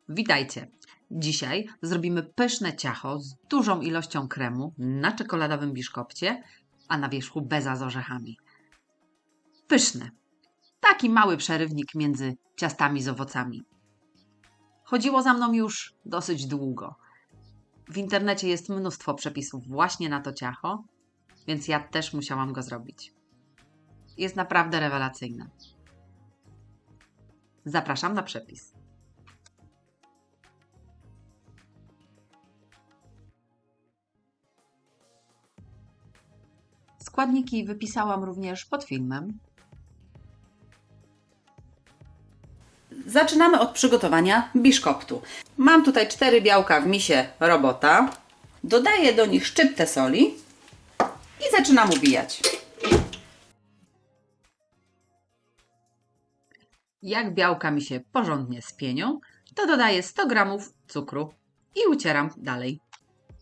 Witajcie! Dzisiaj zrobimy pyszne ciacho z dużą ilością kremu na czekoladowym biszkopcie, a na wierzchu beza z orzechami. Pyszne! Taki mały przerywnik między ciastami z owocami. Chodziło za mną już dosyć długo. W internecie jest mnóstwo przepisów właśnie na to ciacho, więc ja też musiałam go zrobić. Jest naprawdę rewelacyjne. Zapraszam na przepis. Składniki wypisałam również pod filmem. Zaczynamy od przygotowania biszkoptu. Mam tutaj 4 białka w misie robota. Dodaję do nich szczyptę soli i zaczynam ubijać. Jak białka mi się porządnie spienią, to dodaję 100 g cukru i ucieram dalej.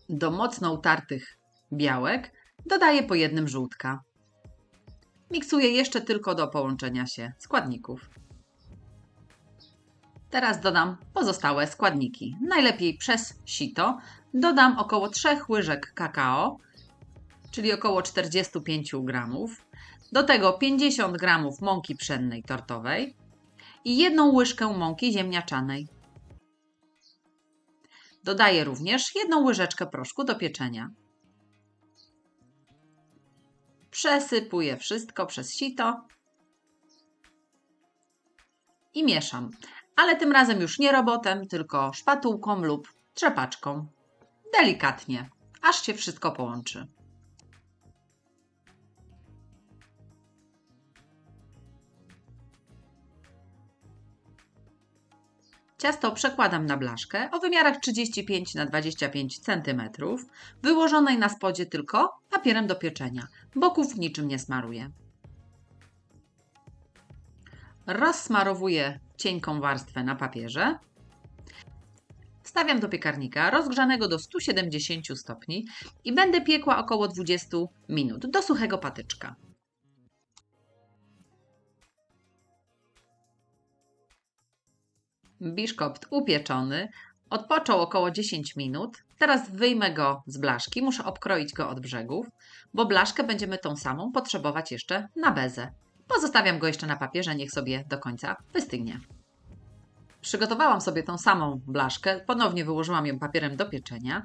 Do mocno utartych białek dodaję po jednym żółtka. Miksuję jeszcze tylko do połączenia się składników. Teraz dodam pozostałe składniki. Najlepiej przez sito dodam około 3 łyżek kakao, czyli około 45 g. Do tego 50 g mąki pszennej tortowej i 1 łyżkę mąki ziemniaczanej. Dodaję również 1 łyżeczkę proszku do pieczenia. Przesypuję wszystko przez sito i mieszam, ale tym razem już nie robotem, tylko szpatułką lub trzepaczką. Delikatnie, aż się wszystko połączy. Ciasto przekładam na blaszkę o wymiarach 35 na 25 cm, wyłożonej na spodzie tylko papierem do pieczenia. Boków niczym nie smaruję. Rozsmarowuję cienką warstwę na papierze. Wstawiam do piekarnika rozgrzanego do 170 stopni i będę piekła około 20 minut do suchego patyczka. Biszkopt upieczony odpoczął około 10 minut. Teraz wyjmę go z blaszki. Muszę obkroić go od brzegów, bo blaszkę będziemy tą samą potrzebować jeszcze na bezę. Pozostawiam go jeszcze na papierze, niech sobie do końca wystygnie. Przygotowałam sobie tą samą blaszkę, ponownie wyłożyłam ją papierem do pieczenia.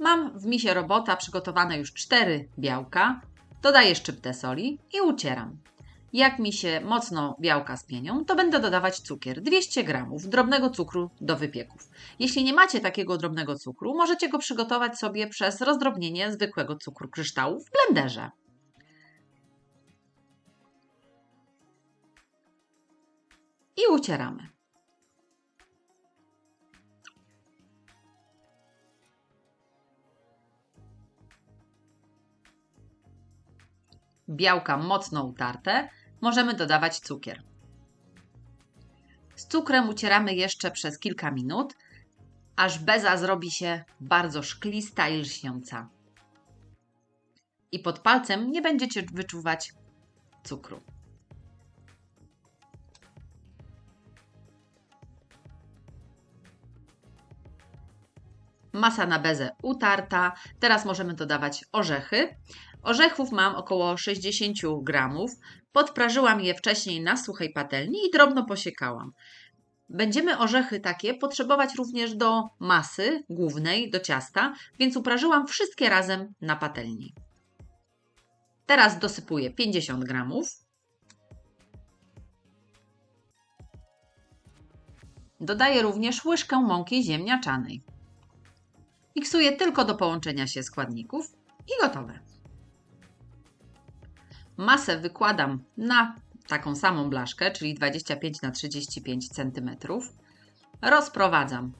Mam w misie robota przygotowane już 4 białka. Dodaję szczyptę soli i ucieram. Jak mi się mocno białka spienią, to będę dodawać cukier. 200 g drobnego cukru do wypieków. Jeśli nie macie takiego drobnego cukru, możecie go przygotować sobie przez rozdrobnienie zwykłego cukru kryształu w blenderze. I ucieramy. Białka mocno utarte, możemy dodawać cukier. Z cukrem ucieramy jeszcze przez kilka minut, aż beza zrobi się bardzo szklista i lśniąca. I pod palcem nie będziecie wyczuwać cukru. Masa na bezę utarta. Teraz możemy dodawać orzechy. Orzechów mam około 60 g. Podprażyłam je wcześniej na suchej patelni i drobno posiekałam. Będziemy orzechy takie potrzebować również do masy głównej, do ciasta, więc uprażyłam wszystkie razem na patelni. Teraz dosypuję 50 g. Dodaję również łyżkę mąki ziemniaczanej. Miksuję tylko do połączenia się składników i gotowe. Masę wykładam na taką samą blaszkę, czyli 25 na 35 cm. Rozprowadzam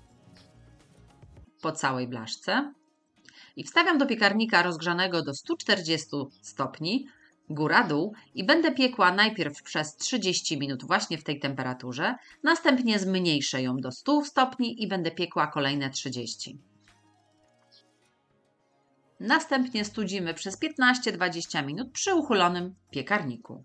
po całej blaszce i wstawiam do piekarnika rozgrzanego do 140 stopni, góra-dół, i będę piekła najpierw przez 30 minut właśnie w tej temperaturze, następnie zmniejszę ją do 100 stopni i będę piekła kolejne 30. Następnie studzimy przez 15-20 minut przy uchylonym piekarniku.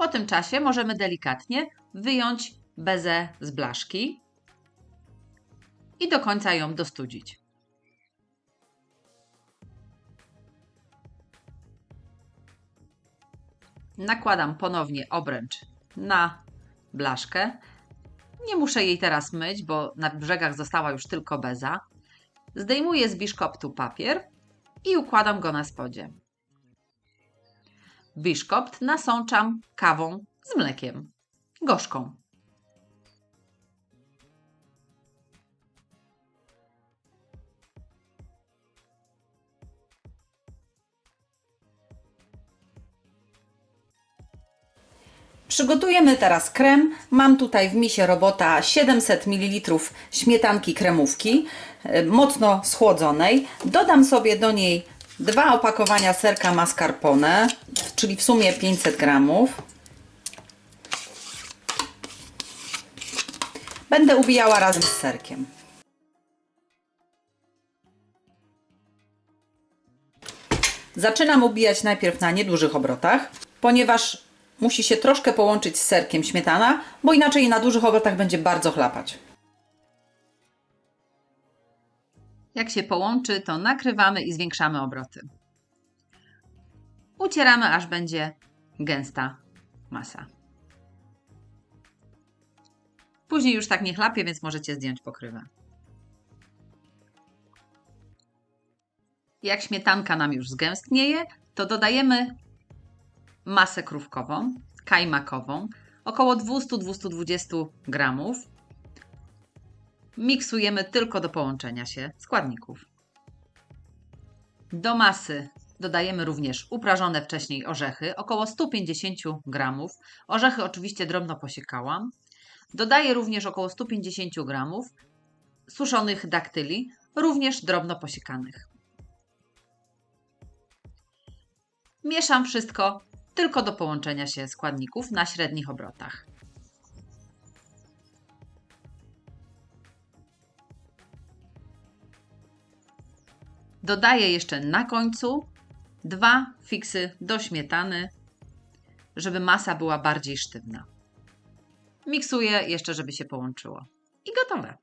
Po tym czasie możemy delikatnie wyjąć bezę z blaszki i do końca ją dostudzić. Nakładam ponownie obręcz na blaszkę. Nie muszę jej teraz myć, bo na brzegach została już tylko beza. Zdejmuję z biszkoptu papier i układam go na spodzie. Biszkopt nasączam kawą z mlekiem, gorzką. Przygotujemy teraz krem. Mam tutaj w misie Robota 700 ml śmietanki kremówki, mocno schłodzonej. Dodam sobie do niej 2 opakowania serka mascarpone, czyli w sumie 500 gramów. Będę ubijała razem z serkiem. Zaczynam ubijać najpierw na niedużych obrotach, ponieważ musi się troszkę połączyć z serkiem śmietana, bo inaczej na dużych obrotach będzie bardzo chlapać. Jak się połączy, to nakrywamy i zwiększamy obroty. Ucieramy, aż będzie gęsta masa. Później już tak nie chlapie, więc możecie zdjąć pokrywę. Jak śmietanka nam już zgęstnieje, to dodajemy masę krówkową, kajmakową, około 200-220 gramów. Miksujemy tylko do połączenia się składników. Do masy dodajemy również uprażone wcześniej orzechy, około 150 gramów. Orzechy oczywiście drobno posiekałam. Dodaję również około 150 gramów suszonych daktyli, również drobno posiekanych. Mieszam wszystko tylko do połączenia się składników na średnich obrotach. Dodaję jeszcze na końcu 2 fiksy do śmietany, żeby masa była bardziej sztywna. Miksuję jeszcze, żeby się połączyło. I gotowe.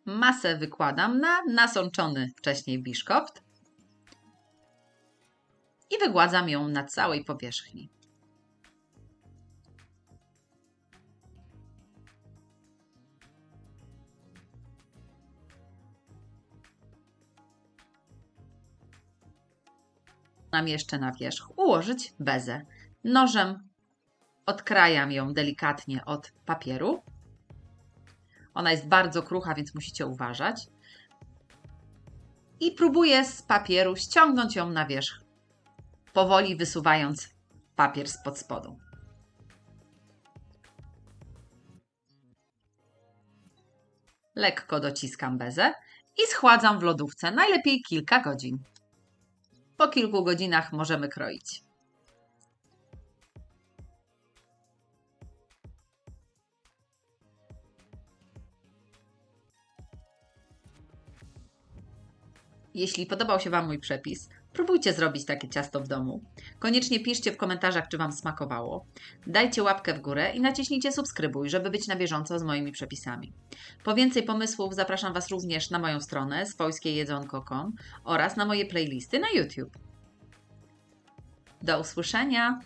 Masę wykładam na nasączony wcześniej biszkopt i wygładzam ją na całej powierzchni. Nam jeszcze na wierzch ułożyć bezę. Nożem odkrajam ją delikatnie od papieru. Ona jest bardzo krucha, więc musicie uważać. I próbuję z papieru ściągnąć ją na wierzch, powoli wysuwając papier spod spodu. Lekko dociskam bezę i schładzam w lodówce, najlepiej kilka godzin. Po kilku godzinach możemy kroić. Jeśli podobał się Wam mój przepis, próbujcie zrobić takie ciasto w domu. Koniecznie piszcie w komentarzach, czy Wam smakowało. Dajcie łapkę w górę i naciśnijcie subskrybuj, żeby być na bieżąco z moimi przepisami. Po więcej pomysłów zapraszam Was również na moją stronę swojskiejedzonko.com oraz na moje playlisty na YouTube. Do usłyszenia!